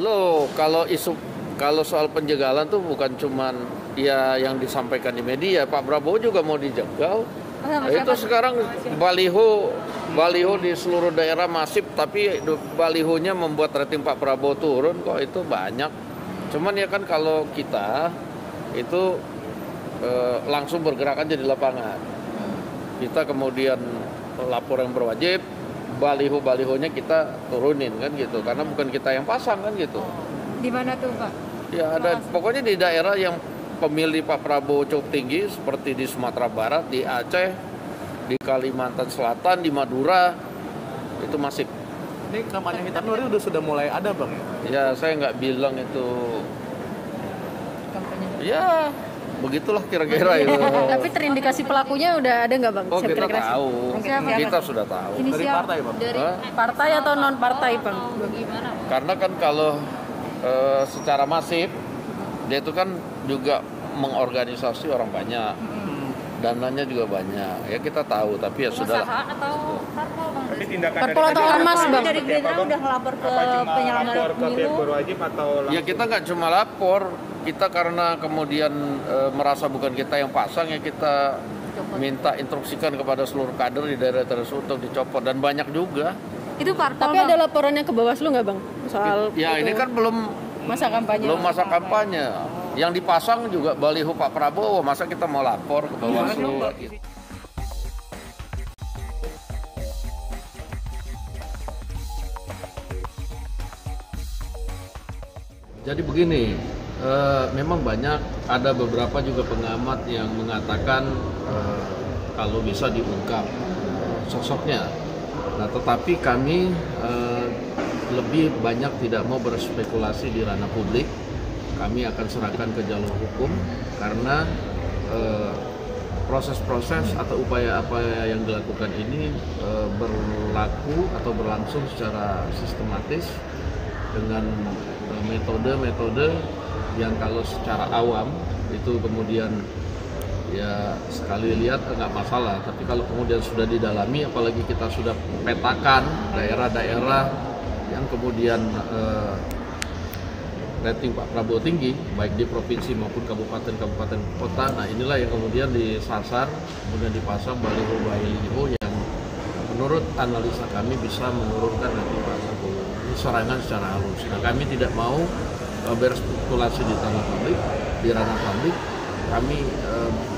Loh, kalau soal penjagalan tuh bukan cuman ya yang disampaikan di media, Pak Prabowo juga mau dijegal. Itu sekarang baliho di seluruh daerah masif, tapi balihonya membuat rating Pak Prabowo turun kok, itu banyak. Cuman ya kan kalau kita itu langsung bergerak aja di lapangan. Kita kemudian lapor yang berwajib, balihonya kita turunin kan gitu, karena bukan kita yang pasang kan gitu. Di mana tuh Pak? Ya ada, pokoknya di daerah yang pemilih Pak Prabowo cukup tinggi seperti di Sumatera Barat, di Aceh, di Kalimantan Selatan, di Madura, itu masif. Ini kampanye hitam Nuri sudah mulai ada Bang ya? Ya saya nggak bilang itu. Ya begitulah kira-kira itu. Tapi terindikasi pelakunya udah ada nggak Bang? Oh kita tahu, kita sudah tahu. Dari partai Bang? Dari partai atau non partai Bang? Bagaimana? Karena kan kalau secara masif dia itu kan juga mengorganisasi orang banyak, dananya juga banyak. Ya kita tahu, tapi ya sudah. Atau parpol Bang? Tapi tindakan Parpol atau ormas Bang? Dari Gerindra udah ngelapor ke penyelenggara pemilu. berwajib atau Ya kita nggak cuma lapor, kita karena kemudian merasa bukan kita yang pasang, ya kita minta instruksikan kepada seluruh kader di daerah tersebut untuk dicopot, dan banyak juga. Itu parpol. Tapi ada laporannya ke Bawaslu nggak Bang? Soal Ya itu. ini kan belum Masa kampanye. Yang dipasang juga baliho Pak Prabowo, masa kita mau lapor ke Bawaslu? Jadi begini, memang ada beberapa juga pengamat yang mengatakan kalau bisa diungkap sosoknya. Nah, tetapi kami lebih banyak tidak mau berspekulasi di ranah publik. Kami akan serahkan ke jalur hukum karena proses-proses atau upaya-upaya yang dilakukan ini berlaku atau berlangsung secara sistematis dengan metode-metode yang kalau secara awam itu kemudian ya sekali lihat nggak masalah, tapi kalau kemudian sudah didalami, apalagi kita sudah petakan daerah-daerah yang kemudian rating Pak Prabowo tinggi, baik di provinsi maupun kabupaten kota, nah inilah yang kemudian disasar, kemudian dipasang baliho yang menurut analisa kami bisa menurunkan rating Pak Prabowo. Ini serangan secara halus. Nah, kami tidak mau berspekulasi di tanah publik, di ranah publik. Kami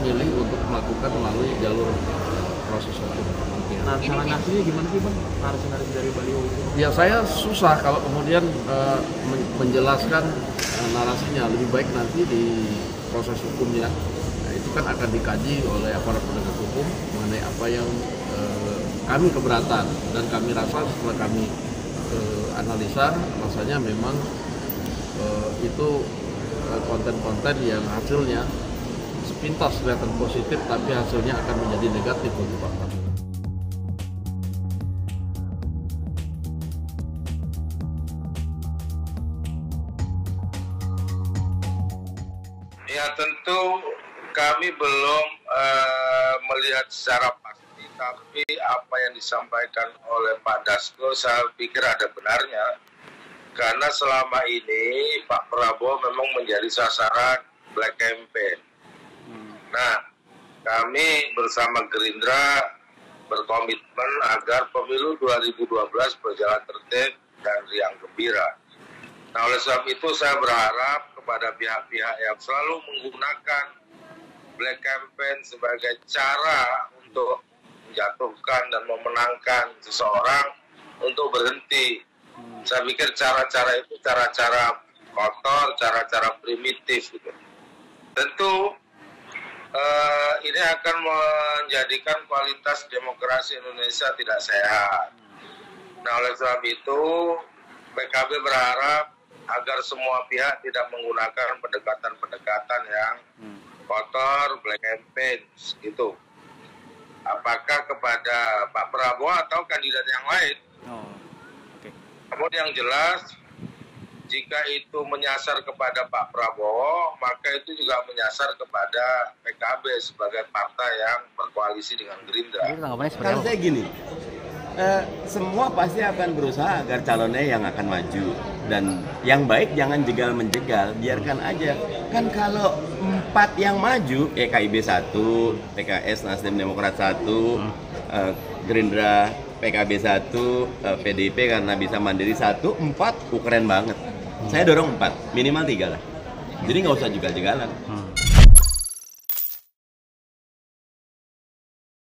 milih untuk melakukan melalui jalur proses hukum. Narasinya gimana sih Bang? Narasi dari baliho itu? Ya saya susah kalau kemudian menjelaskan narasinya. Lebih baik nanti di proses hukumnya. Nah, itu kan akan dikaji oleh aparat penegak hukum mengenai apa yang kami keberatan, dan kami rasa setelah kami analisa, rasanya memang itu konten-konten yang hasilnya sepintas kelihatan positif, tapi hasilnya akan menjadi negatif untuk Pak Prabowo. Ya tentu kami belum melihat secara pasti, tapi apa yang disampaikan oleh Pak Dasko saya pikir ada benarnya. Karena selama ini Pak Prabowo memang menjadi sasaran black campaign. Nah, kami bersama Gerindra berkomitmen agar pemilu 2012 berjalan tertib dan riang gembira. Nah, oleh sebab itu saya berharap kepada pihak-pihak yang selalu menggunakan black campaign sebagai cara untuk menjatuhkan dan memenangkan seseorang untuk berhenti. Saya pikir cara-cara itu cara-cara kotor, cara-cara primitif gitu. Tentu ini akan menjadikan kualitas demokrasi Indonesia tidak sehat. Nah, oleh sebab itu PKB berharap agar semua pihak tidak menggunakan pendekatan-pendekatan yang kotor, black campaign gitu. Apakah kepada Pak Prabowo atau kandidat yang lain? Namun yang jelas, jika itu menyasar kepada Pak Prabowo, maka itu juga menyasar kepada PKB sebagai partai yang berkoalisi dengan Gerindra. Kalau saya gini, semua pasti akan berusaha agar calonnya yang akan maju. Dan yang baik jangan jegal-menjegal, biarkan aja. Kan kalau 4 yang maju, KIB 1, PKS, Nasdem, Demokrat 1, Gerindra, PKB 1, PDIP karena bisa mandiri 1, 4, keren banget. Saya dorong 4, minimal 3 lah. Jadi nggak usah jegal-jegalan.